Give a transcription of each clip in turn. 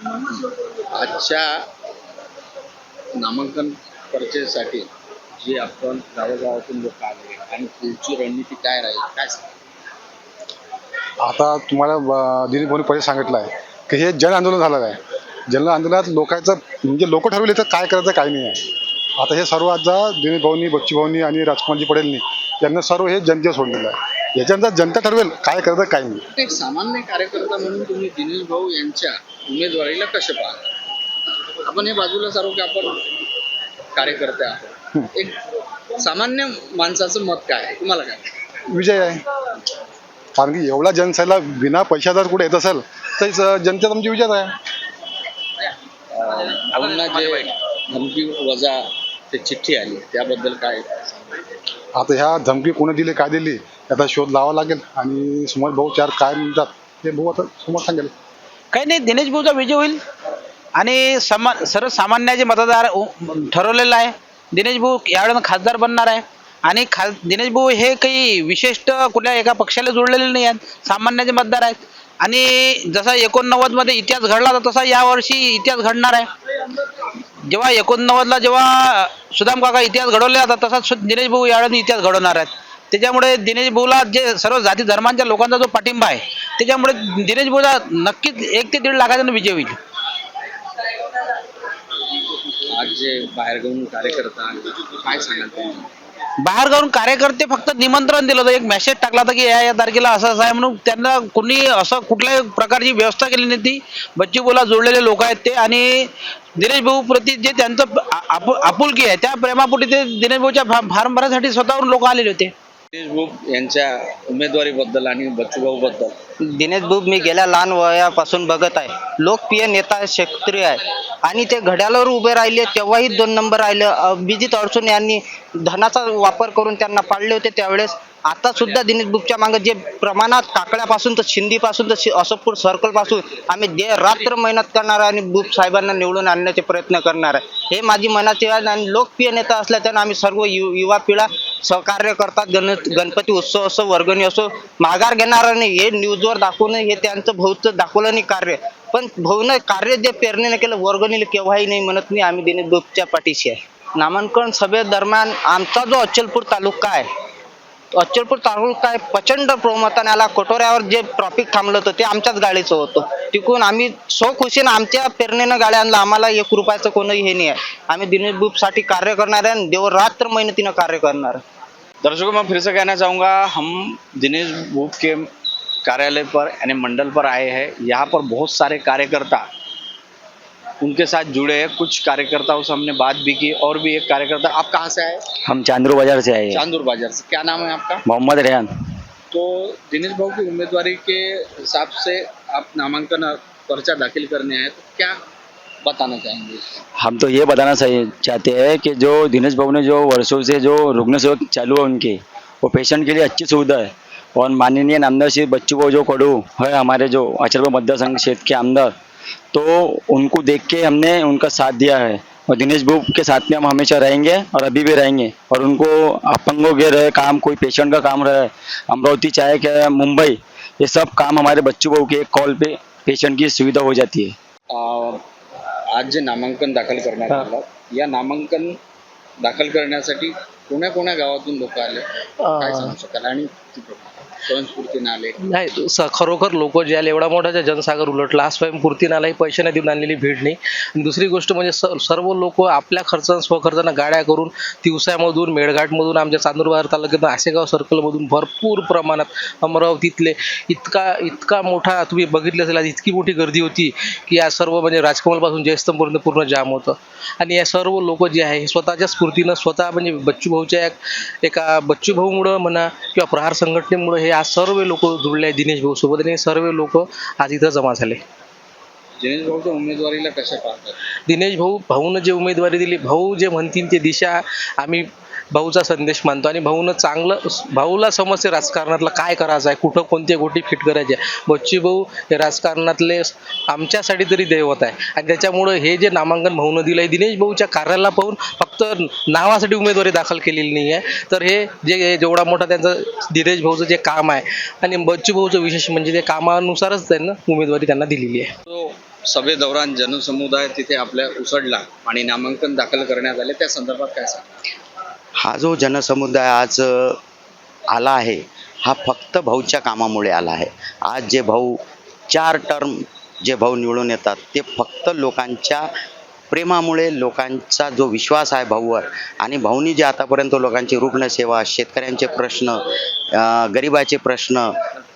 आजच्या नामांकन चर्चेसाठी जे आपण गावोगावातून लोक आले आणि पुढची रणनीती काय राहील काय आता तुम्हाला दिलीप भाऊनी पहिले सांगितलं आहे की हे जन आंदोलन झालेलं आहे. जन आंदोलनात लोकांचं म्हणजे लोक ठरवले तर काय करायचं काय नाही आहे. आता हे सर्व आज दिलीप भाऊनी, बच्चू भाऊनी आणि राजकुमारजी पटेलनी यांना सर्व हे जनतेला सोडलेलं आहे. याच्यानंतर जनता ठरवेल काय करायचं काय नाही. एक सामान्य कार्यकर्ता म्हणून तुम्ही दिनेश भाऊ यांच्या उमेदवारीला कसे पाहता? आपण हे बाजूला सारू की आपण कार्यकर्ते आहोत, एक सामान्य माणसाचं मत काय आहे, तुम्हाला काय? विजय आहे. कारण की एवढा जनसेला बिना पैशाचा जर कुठे येत असेल तर जनतेचा तुमची विजय आहे. भाऊंना जे धमकी वजा ते चिठ्ठी आली त्याबद्दल काय? आता ह्या धमकी कोणी दिली काय दिली याचा शोध लावा लागेल आणि समोर भाऊ चार काय म्हणतात ते भाऊ आता समोर सांगेल. काही नाही, दिनेश भाऊचा विजय होईल आणि सर्वसामान्याचे मतदार ठरवलेलं आहे. दिनेश भाऊ यावेळेला खासदार बनणार आहे आणि दिनेश भाऊ हे काही विशिष्ट कुठल्या एका पक्षाला जोडलेले नाही आहेत, सामान्याचे मतदार आहेत. आणि जसा 89मध्ये इतिहास घडला होता तसा यावर्षी इतिहास घडणार आहे. जेव्हा 89ला जेव्हा सुदाम काका इतिहास घडवला होता तसाच दिनेश भाऊ यावेळेला इतिहास घडवणार आहेत. त्याच्यामुळे दिनेश भाऊला जे सर्व जाती धर्मांच्या लोकांचा जो पाठिंबा आहे त्याच्यामुळे दिनेश भाऊला नक्कीच 1 ते 1.5 लाखाचा विजय होईल. आज जे बाहेरगावून कार्यकर्ता आले काय सांगाल तुम्ही? बाहेरगावून कार्यकर्ते फक्त निमंत्रण दिलं होतं, एक मेसेज टाकला होता की या तारखेला असं असं आहे म्हणून. त्यांना कोणी असं कुठल्याही प्रकारची व्यवस्था केली नाही. ती बच्चू भाऊला जोडलेले लोक आहेत ते आणि दिनेश भाऊ प्रति जे त्यांचं आपुलकी आहे त्या प्रेमापोटी ते दिनेश भाऊच्या फॉर्म भरण्यासाठी स्वतःहून लोक आलेले होते. दिनेश भाऊ यांच्या उमेदवारीबद्दल आणि बच्चू भाऊ बद्दल? दिनेश भाऊ मी गेल्या लहान वयापासून बघत आहे. लोकप्रिय नेता आहे, शेतकरी आहे आणि ते घड्याळावर उभे राहिले तेव्हाही 2 नंबर राहिले. अभिजित अडसूळ यांनी धनाचा वापर करून त्यांना पाडले होते त्यावेळेस. आता सुद्धा दिनेश भाऊच्या मागे जे प्रमाणात टाकळ्यापासून तर शिंदीपासून तर असोपूर सर्कलपासून आम्ही रात्र मेहनत करणार आहे आणि बुप साहेबांना निवडून आणण्याचे प्रयत्न करणार आहे. हे माझी मनाची आहे आणि लोकप्रिय नेता असल्याच्यानं आम्ही सर्व युवा पिढा सहकार्य करतात. गणपती उत्सव असो, वर्गणी असो, माघार घेणार नाही हे न्यूजवर दाखवणं हे त्यांचं भाऊचं दाखवलं नाही कार्य. पण भाऊनं कार्य जे पेरणीने केलं वर्गणीला केव्हाही नाही म्हणत नाही. आम्ही दिनेश भाऊच्या पाठीशी आहे. नामांकन सभेदरम्यान आमचा जो अचलपूर तालुका आहे प्रचंड बहुमताने आला. कटोऱ्यावर जे ट्रॉफिक थांबलं होतं ते आमच्याच गाडीचं होतं. तिकून आम्ही खुशीनं आमच्या पेरणीनं गाड्या आणला. आम्हाला 1 रुपयाचं कोणही हे नाही आहे. आम्ही दिनेश भाऊसाठी कार्य करणार आहे आणि देव रात्र मेहनतीनं कार्य करणार आहे. दर्शकों, मैं फिर से कहना चाहूँगा, हम दिनेश भाऊ के कार्यालय पर यानी मंडल पर आए हैं. यहाँ पर बहुत सारे कार्यकर्ता उनके साथ जुड़े हैं. कुछ कार्यकर्ताओं से हमने बात भी की. और भी एक कार्यकर्ता, आप कहाँ से आए? हम चांदूर बाजार से आए हैं। चांदूर बाजार से. क्या नाम है आपका? मोहम्मद रेहान। तो दिनेश भाऊ की उम्मीदवारी के हिसाब से आप नामांकन पर्चा दाखिल करने आए, तो क्या बताना चाहेंगे? हम तो ये बताना चाहते हैं कि जो दिनेश भाऊ ने जो वर्षों से जो रुग्ण सेवक चालू है उनके, वो पेशेंट के लिए अच्छी सुविधा है. और माननीय नामदार श्री बच्चू भाऊ जो कडू है हमारे जो अचलपूर मतदार संघ क्षेत्र के आमदार, तो उनको देख के हमने उनका साथ दिया है. और दिनेश भाऊ के साथ में हम हमेशा रहेंगे और अभी भी रहेंगे. और उनको अपंगों के रहे काम, कोई पेशेंट का काम रहे, अमरावती चाहे क्या मुंबई, ये सब काम हमारे बच्चू भाऊ के एक कॉल पे पेशेंट की सुविधा हो जाती है. आज जे नामांकन दाखल करण्यात आलं, या नामांकन दाखल करण्यासाठी कोण्या गावातून लोक आले काय सांगू शकाल? आणि स्वयंस्फूर्तीने आले? नाही, खरोखर लोक जे आले, एवढा मोठा जनसागर उलटला, स्वयंपूर्तीने आलाही, पैशाने देऊन आणलेली भेट नाही. आणि दुसरी गोष्ट म्हणजे सर्व लोक आपल्या खर्चानं स्वखर्चानं गाड्या करून तिवसामधून, मेळघाटमधून, आमच्या चांदूर बाजार तालुक्यात आसेगाव सर्कलमधून भरपूर प्रमाणात अमरावतीतले इतका मोठा तुम्ही बघितलं असेल, इतकी मोठी गर्दी होती की या सर्व म्हणजे राजकमलपासून जयस्तंभपर्यंत पूर्ण जाम होतं. आणि या सर्व लोक जे आहे स्वतःच्या स्फूर्तीनं स्वतः म्हणजे बच्चू भाऊच्या एका बच्चू भाऊमुळं म्हणा किंवा प्रहार संघटनेमुळे हे आज सर्व लोक जुळले आहे दिनेश भाऊ सोबत आणि सर्व लोक आज इथं जमा झाले. दिनेश भाऊच्या उमेदवारीला कशा पाहतात? दिनेश भाऊनं जे उमेदवारी दिली, भाऊ जे म्हणतील ते दिशा आम्ही भाऊचा संदेश मानतो आणि भाऊला समजते राजकारणातलं काय करायचं आहे, कुठं कोणत्या गोष्टी फिट करायच्या. बच्चू भाऊ हे राजकारणातले आमच्यासाठी तरी दैवत आहे आणि त्याच्यामुळं हे जे नामांकन भाऊनं दिलं आहे, दिनेश भाऊच्या कार्याला पाहून फक्त नावासाठी उमेदवारी दाखल केलेली नाही आहे, तर हे जेवढा मोठा त्यांचं दिनेश भाऊचं जे काम आहे आणि बच्चू भाऊचं विशेष म्हणजे ते कामानुसारच त्यांना उमेदवारी त्यांना दिलेली आहे. तो सभेदौरान जनसमुदाय तिथे आपल्या उसळला आणि नामांकन दाखल करण्यात आले, त्या संदर्भात काय सांगा? हा जो जनसमुदाय आज आला आहे हा फक्त भाऊच्या कामामुळे आला आहे. आज जे भाऊ 4 टर्म जे भाऊ निवडून येतात ते फक्त लोकांच्या प्रेमामुळे, लोकांचा जो विश्वास आहे भाऊवर, आणि भाऊनी जे आतापर्यंत लोकांची रुग्णसेवा, शेतकऱ्यांचे प्रश्न, गरिबाचे प्रश्न,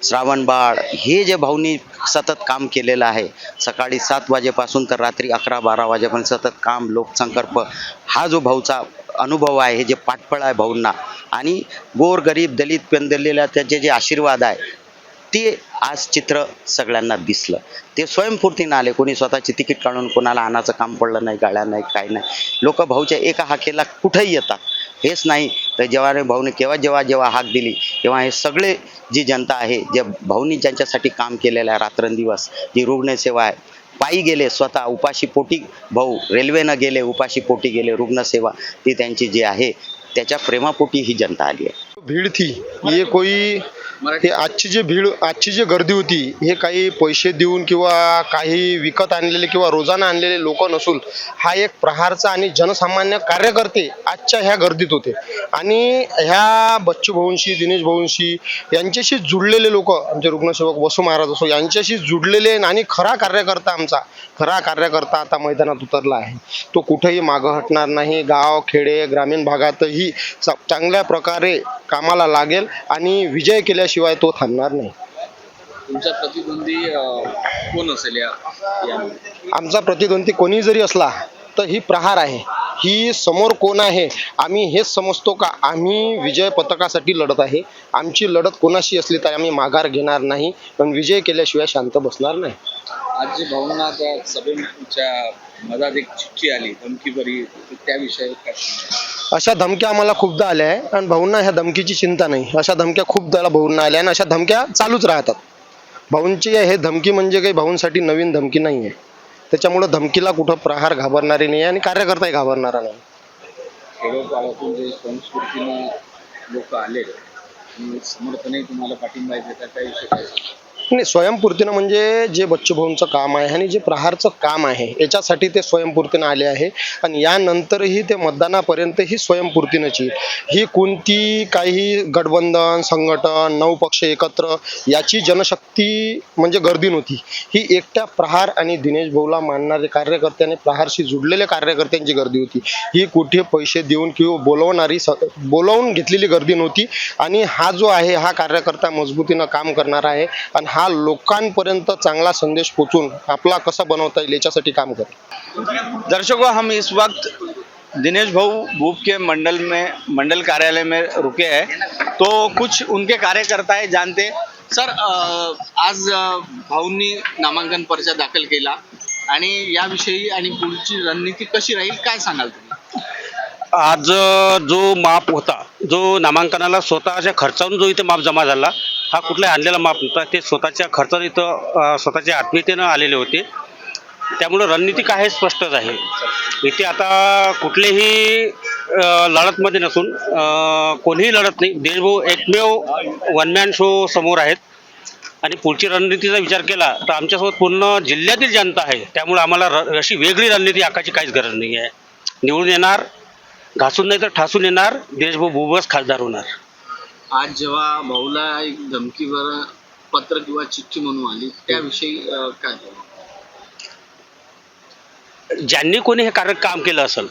श्रावणबाळ, हे जे भाऊनी सतत काम केलेलं आहे, सकाळी 7 वाजेपासून तर रात्री 11-12 वाजेपर्यंत सतत काम, लोकसंकल्प, हा जो भाऊचा अनुभव आहे, हे जे पाठबळ आहे भाऊंना, आणि गोर गरीब दलित पेंदलेल्या त्याचे जे आशीर्वाद आहे ते आज चित्र सगळ्यांना दिसलं. ते स्वयंस्फूर्तीनं आले. कोणी स्वतःची तिकीट काढून कोणाला आणायचं काम पडलं नाही, गाड्या नाही, काही नाही. लोक भाऊच्या एका हाकेला कुठेही येतात. हेच नाही तर जेव्हा भाऊने जेव्हा हाक दिली तेव्हा हे सगळे जी जनता आहे, जे भाऊनी ज्यांच्यासाठी काम केलेलं आहे रात्रंदिवस, जी रुग्णसेवा आहे, पायी गेले स्वतः उपाशी पोटी, भाऊ रेल्वेनं गेले, उपाशी पोटी गेले, रुग्णसेवा ती त्यांची जी आहे त्याच्या प्रेमापोटी ही जनता आली आहे. भीड़ थी ये कोई हे आजची जी गर्दी होती हे काही पैसे देऊन किंवा काही विकत आणलेले किंवा रोजाना आणलेले लोक नसून हा एक प्रहारचा आणि जनसामान्य कार्यकर्ते आजच्या ह्या गर्दीत होते. आणि ह्या बच्चू भाऊंशी, दिनेश भाऊंशी यांच्याशी जुडलेले लोक, आमचे रुग्णसेवक वसू महाराज असो, यांच्याशी जुडलेले आणि खरा कार्यकर्ता आता मैदानात उतरला आहे. तो कुठेही मागं हटणार नाही. गाव, खेडे, ग्रामीण भागातही चांगल्या प्रकारे कामाला लागेल आणि विजय केल्याशिवाय तो थांबणार नाही. तुमचा प्रतिद्वंदी कोण असेल यामध्ये? आमचा प्रतिद्वंदी कोणी जरी असला तर ही प्रहार आहे. ही समोर कोण आहे आम्ही हेच समजतो का? आम्ही विजय पताकासाठी लढत आहे. आमची लढत कोणाशी असली तर आम्ही माघार घेणार नाही, पण विजय केल्याशिवाय शांत बसणार नाही. आज जे भाऊंना त्या सभेच्या मधात एक चिठ्ठी आली धमकीभरी, त्याविषयी काय? अशा धमक्या आम्हाला खूपदा आल्या आहे आणि भाऊंना ह्या धमकीची चिंता नाही. अशा धमक्या खूपदा भाऊंना आल्या आणि अशा धमक्या चालूच राहतात. भाऊंची हे धमकी म्हणजे काही भाऊंसाठी नवीन धमकी नाही आहे. त्याच्यामुळे धमकीला कुठं प्रहार घाबरणारी नाही आणि कार्यकर्ताही घाबरणारा नाही. खेडोपाड्यातून जे संस्कृतीनं लोक आले आणि समर्थनही तुम्हाला पाठिंबा देतात, त्याविषयी काय सांगा? नाही, स्वयंपूर्तीनं म्हणजे जे बच्चू भाऊंचं काम आहे आणि जे प्रहारचं काम आहे याच्यासाठी ते स्वयंपूर्तीनं आले आहे आणि यानंतरही ते मतदानापर्यंत ही स्वयंपूर्तीनंच येईल. ही कोणती काही गठबंधन, संघटन, 9 पक्ष एकत्र याची जनशक्ती म्हणजे गर्दी नव्हती. ही एकट्या प्रहार आणि दिनेश भाऊला मानणारे कार्यकर्ते आणि प्रहारशी जुडलेल्या कार्यकर्त्यांची गर्दी होती. ही कुठे पैसे देऊन किंवा बोलावून घेतलेली गर्दी नव्हती. आणि हा जो आहे हा कार्यकर्ता मजबूतीनं काम करणार आहे आणि हा लोकांपर्यंत चांगला संदेश पोचून आपला कसा बनवता येईल याच्यासाठी काम करेल. दर्शकों, हम इस वक्त दिनेश भाऊ बूप के मंडल कार्यालय में रुके हैं, तो कुछ उनके कार्यकर्ता है जानते. सर, आज भाऊंनी नामांकन पर्चा दाखल केला आणि याविषयी आणि पुढची रणनीती कशी राहील काय सांगाल तुम्ही? आज जो माप होता, जो नामांकनाला स्वतःच्या खर्चातून जो इथे माप जमा झाला, हा कुठलाही आणलेला माप नव्हता. ते स्वतःच्या खर्चात इथं स्वतःच्या आत्मीयतेनं आलेले होते. त्यामुळं रणनीती काय हे स्पष्टच आहे. इथे आता कुठलेही लढतमध्ये नसून कोणीही लढत नाही. देशभाऊ एकमेव वन मॅन शो समोर आहेत आणि पुढची रणनीतीचा विचार केला तर आमच्यासोबत पूर्ण जिल्ह्यातील जनता आहे. त्यामुळे आम्हाला अशी वेगळी रणनीती आखायची काहीच गरज नाही आहे. निवडून येणार, घासून नाही तर ठासून येणार, देशभाऊ बुबच खासदार होणार. आज जेव्हा भाऊला एक धमकीवर पत्र किंवा चिठ्ठी म्हणून आली, त्याविषयी काय? ज्यांनी कोणी हे काम केलं असेल,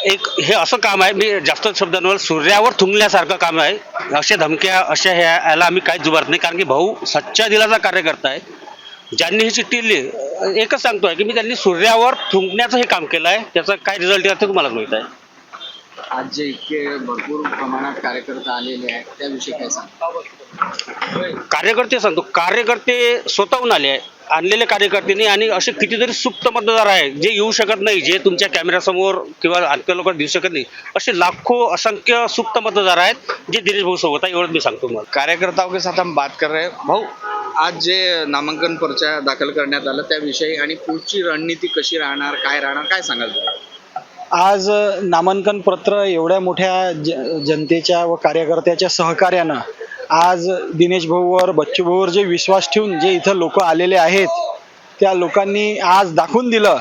एक हे असं काम आहे, मी जास्त शब्दांवर सूर्यावर थुंकण्यासारखं काम आहे. अशा धमक्या अशा याला आम्ही काहीच जुबारत नाही, कारण की भाऊ सच्चा दिलाचा कार्यकर्ता आहे. ज्यांनी ही चिठ्ठी लिहिली, एकच सांगतोय की मी त्यांनी सूर्यावर थुंकण्याचं हे काम केलं आहे. त्याचा काय रिझल्ट येतो तुम्हालाच माहित आहे. आज जे इतके भरपूर प्रमाणात कार्यकर्ते आलेले आहेत त्याविषयी काय सांगा? कार्यकर्ते स्वतःहून आले आहे, आणलेले कार्यकर्त्यांनी. आणि असे कितीतरी सुप्त मतदार आहे जे येऊ शकत नाही, जे तुमच्या कॅमेऱ्यासमोर किंवा आणखी लोक दिसू शकत नाही. असे लाखो असंख्य सुप्त मतदार आहेत जे दिनेश भाऊ सोबत आहे, एवढंच मी सांगतो मला. कार्यकर्ताओं के साथ हम बात कर रहे हैं. भाऊ, आज जे नामांकन पर्चा दाखल करण्यात आलं त्याविषयी आणि पुढची रणनीती कशी राहणार, काय सांगाल तुम्ही? आज नामांकन पत्र एवढ्या मोठ्या जनतेच्या व कार्यकर्त्याच्या सहकार्यानं आज दिनेश भाऊवर, बच्चू भाऊवर जे विश्वास ठेवून जे इथं लोक आलेले आहेत त्या लोकांनी आज दाखवून दिलं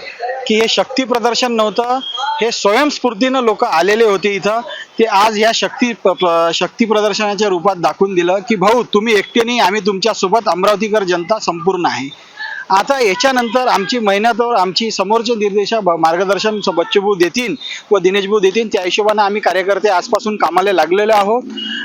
की हे शक्ती प्रदर्शन नव्हतं, हे स्वयंस्फूर्तीनं लोक आलेले होते इथं. ते आज या शक्ती प्रदर्शनाच्या रूपात दाखवून दिलं की भाऊ तुम्ही एकटे नाही, आम्ही तुमच्यासोबत, अमरावतीकर जनता संपूर्ण आहे. आता याच्यानंतर आमची मेहनत आमची समोरचे मार्गदर्शन बच्चूभाऊ देतील व दिनेशभाऊ देतील, त्या हिशोबाने आम्ही कार्यकर्ते आजपासून कामाला लागलेलो आहोत.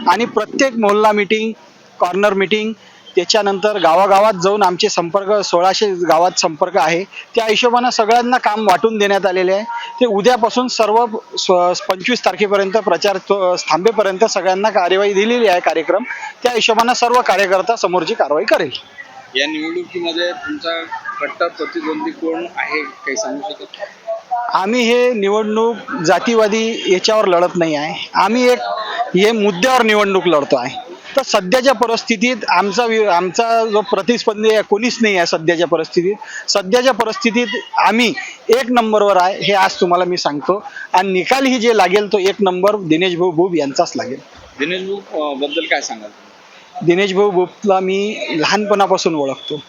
आणि प्रत्येक मोहल्ला मीटिंग, कॉर्नर मीटिंग, त्याच्यानंतर गावागावात जाऊन आमचे संपर्क 1600 गावात संपर्क आहे, त्या हिशोबानं सगळ्यांना काम वाटून देण्यात आलेले आहे. ते उद्यापासून सर्व 25 तारखेपर्यंत प्रचार थांबेपर्यंत सगळ्यांना कार्यवाही दिलेली आहे कार्यक्रम, त्या हिशोबानं सर्व कार्यकर्ता समोरची कारवाई करेल. या निवडणुकीमध्ये तुमचा कट्टर प्रतिद्वंदी कोण आहे, काही सांगू शकत? आम्ही हे निवडणूक जातीवादी याच्यावर लढत नाही आहे, आम्ही हे मुद्द्यावर निवडणूक लढतो आहे. तर सध्याच्या परिस्थितीत आमचा जो प्रतिस्पर्धी आहे कोणीच नाही आहे. सध्याच्या परिस्थितीत आम्ही 1 नंबरवर आहे, हे आज तुम्हाला मी सांगतो. आणि निकालही जे लागेल तो 1 नंबर दिनेश भाऊ बुब यांचाच लागेल. दिनेश भाऊ बद्दल काय सांगाल? दिनेश भाऊ बुबला मी लहानपणापासून ओळखतो.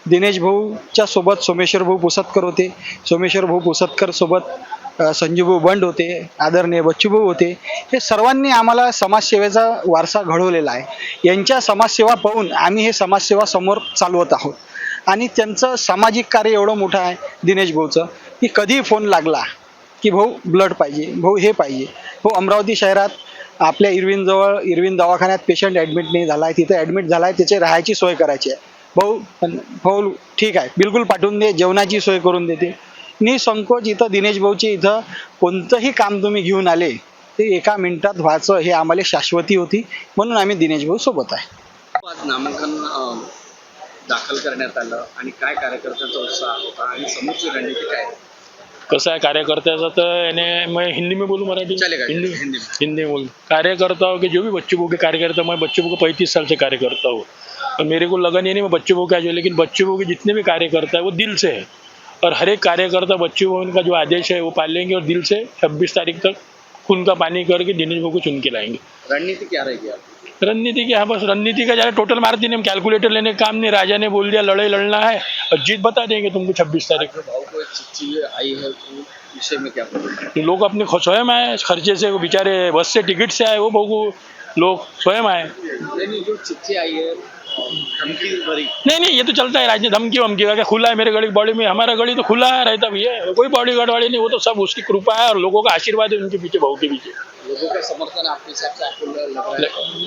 दिनेश भाऊच्या सोबत सोमेश्वर भाऊ पुसतकर होते, सोमेश्वर भाऊ पुसतकर सोबत संजूभाऊ बंड होते, आदरणीय बच्चूभाऊ होते. हे सर्वांनी आम्हाला समाजसेवेचा वारसा घडवलेला आहे. यांच्या समाजसेवा पाहून आम्ही हे समाजसेवा समोर चालवत आहोत. आणि त्यांचं सामाजिक कार्य एवढं मोठं आहे दिनेश भाऊचं की कधीही फोन लागला की भाऊ ब्लड पाहिजे, भाऊ हे पाहिजे, भाऊ अमरावती शहरात आपल्या इरविनजवळ इरविन दवाखान्यात पेशंट ॲडमिट नाही झाला आहे, तिथं ॲडमिट झाला आहे, त्याची राहायची सोय करायची आहे, भाऊ ठीक आहे बिलकुल पाठवून दे, जेवणाची सोय करून देते. निसंकोच इथं दिनेश भाऊची इथं कोणतंही काम तुम्ही घेऊन आले ते 1 मिनिटात व्हायचं, हे आम्हाला शाश्वती होती, म्हणून आम्ही दिनेश भाऊ सोबत आहे. आज नामांकन दाखल करण्यात आलं आणि काय कार्यकर्त्यांचा उत्साह होता आणि समोरची रणनीती काय? कसं है कार्यकर्ता तो यानी मैं हिंदी में बोलूँ मराठी चलेगा, हिंदी में बोलूँ। कार्यकर्ता हो कि जो भी बच्चों के कार्यकर्ता, मैं बच्चों को 35 साल से कार्यकर्ता हूँ और मेरे को लगा नहीं मैं बच्चों का जो, लेकिन बच्चों के जितने भी कार्यकर्ता है वो दिल से है और हर एक कार्यकर्ता बच्चों का जो आदेश है वो पालेंगे और दिल से 26 तारीख तक खून का पानी करके दिनेश भाऊ को चुन के लाएंगे। रणनीति क्या रहेगी आप? रणनीति की, हाँ बस रणनीति का ज़्यादा टोटल मारती नहीं, हम कैलकुलेटर लेने का काम नहीं, राजा ने बोल दिया लड़ाई लड़ना है और जीत बता देंगे तुमको 26 तारीख को। भाव को एक चिट्ठी आई है तो विषय में क्या बोलोगे? लोग अपने स्वयं आए खर्चे से, वो बेचारे बस से टिकट से आए, वो भाऊ को लोग स्वयं आए। नहीं, जो चिट्ठी आई है धमकी भरी, नहीं ये तो चलता है राज्य, धमकी वमकी का क्या, खुला है मेरे गली बॉडी में, हमारा गली तो खुला है रहता भी है, कोई बॉडी गार्ड वाले नहीं, वो तो सब उसकी कृपा है और लोगों का आशीर्वाद है उनके पीछे, भाऊ के पीछे। लोगों का समर्थन आपके हिसाब से आपको लग रहा है?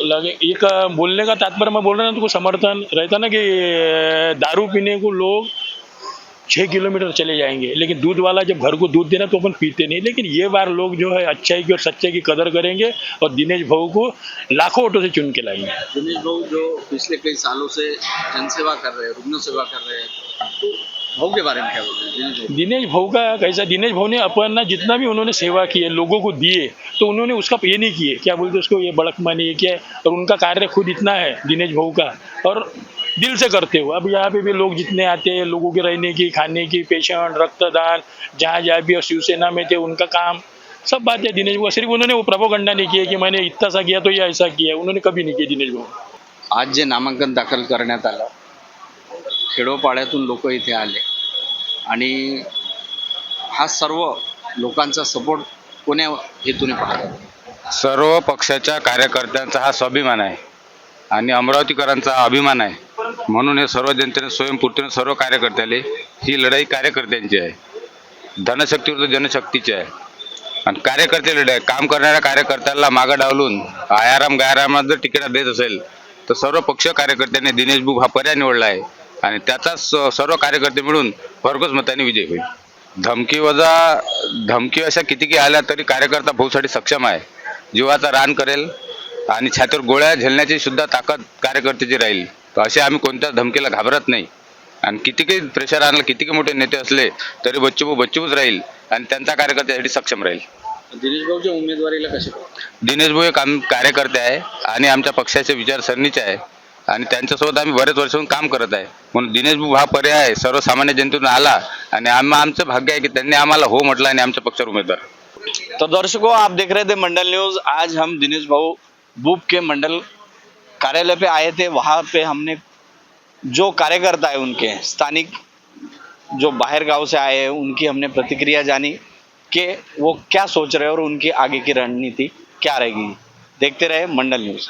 लगे एक बोलने का तात्पर्य मैं बोल रहा हूँ, तो समर्थन रहता ना कि दारू पीने को लोग 6 किलोमीटर चले जाएंगे, लेकिन दूध वाला जब घर को दूध देना तो अपन पीते नहीं, लेकिन ये बार लोग जो है अच्छाई की और सच्चाई की कदर करेंगे और दिनेश भाऊ को लाखों वोटों से चुन के लाएंगे। दिनेश भाऊ जो पिछले कई सालों से जनसेवा कर रहे हैं, रुग्ण सेवा कर रहे हैं, तो भाऊ के बारे में क्या बोलते हैं? दिनेश भाऊ का कैसा, दिनेश भाऊ ने अपना जितना भी उन्होंने सेवा की है लोगों को दिए, तो उन्होंने उसका ये नहीं किए, क्या बोलते उसको, ये बड़क मानी ये क्या है, और उनका कार्य खुद इतना है दिनेश भाऊ का और दिल से करते हो। अब यहाँ पे भी लोग जितने आते हैं, लोगों के रहने की, खाने की, पेशेंट, रक्तदान, जहाँ जहाँ भी और शिवसेना में थे उनका काम, सब बातें दिनेश भाऊ, सिर्फ उन्होंने वो प्रपोगंडा नहीं किया कि मैंने इतना सा किया तो ये ऐसा किया, उन्होंने कभी नहीं किया दिनेश भाऊ। आज जे नामांकन दाखल करण्यात आलं, खेडोपाड्यातून लोक इथे आले आणि हा सर्व लोकांचा सपोर्ट कोण्या हेतूने पाहतात? सर्व पक्षाच्या कार्यकर्त्यांचा हा स्वाभिमान आहे आणि अमरावतीकरांचा अभिमान आहे, म्हणून हे सर्व जनतेने स्वयंपूर्तीने सर्व कार्यकर्त्याले, ही लढाई कार्यकर्त्यांची आहे, धनशक्तीविरुद्ध जनशक्तीची आहे आणि कार्यकर्ते लढाई, काम करणाऱ्या कार्यकर्त्याला मागं डावलून आयाराम गायारामात जर तिकीट देत असेल तर सर्व पक्ष कार्यकर्त्यांनी दिनेश भाऊ हा पर्याय निवडला आहे आणि त्याचाच सर्व कार्यकर्ते मिळून भरघोस मताने विजय होईल। धमकी अशा कितीही आल्या तरी कार्यकर्ता भाऊसाठी सक्षम आहे, जीवाचा रान करेल आणि छातीवर गोळ्या झेलण्याची सुद्धा ताकद कार्यकर्त्याची राहील, तर असे आम्ही कोणत्या धमकीला घाबरत नाही आणि कितीही प्रेशर आणलं, कितीही मोठे नेते असले तरी बच्चूभाऊच राहील आणि त्यांचा कार्यकर्त्यासाठी सक्षम राहील। दिनेश भाऊच्या उमेदवारीला कसे पाहता? दिनेश भाऊ एक कार्यकर्ते आहे आणि आमच्या पक्षाच्या विचारसरणीचे आहे आणि त्यांच्यासोबत आम्ही बरेच वर्षांपासून काम करत आहे, म्हणून दिनेश भाऊ हा पर्याय सर्वसामान्य जनतेतून आला आणि आमचं भाग्य आहे की त्यांनी आम्हाला हो म्हटलं आणि आमच्या पक्षावर उमेदवार। तो दर्शकों, आप देख रहे थे मंडल न्यूज। आज हम दिनेश भाऊ बुब के मंडल कार्यालय पे आए थे। वहाँ पे हमने जो कार्यकर्ता है उनके स्थानिक जो बाहर गांव से आए हैं उनकी हमने प्रतिक्रिया जानी कि वो क्या सोच रहे हैं और उनकी आगे की रणनीति क्या रहेगी। देखते रहे मंडल न्यूज़।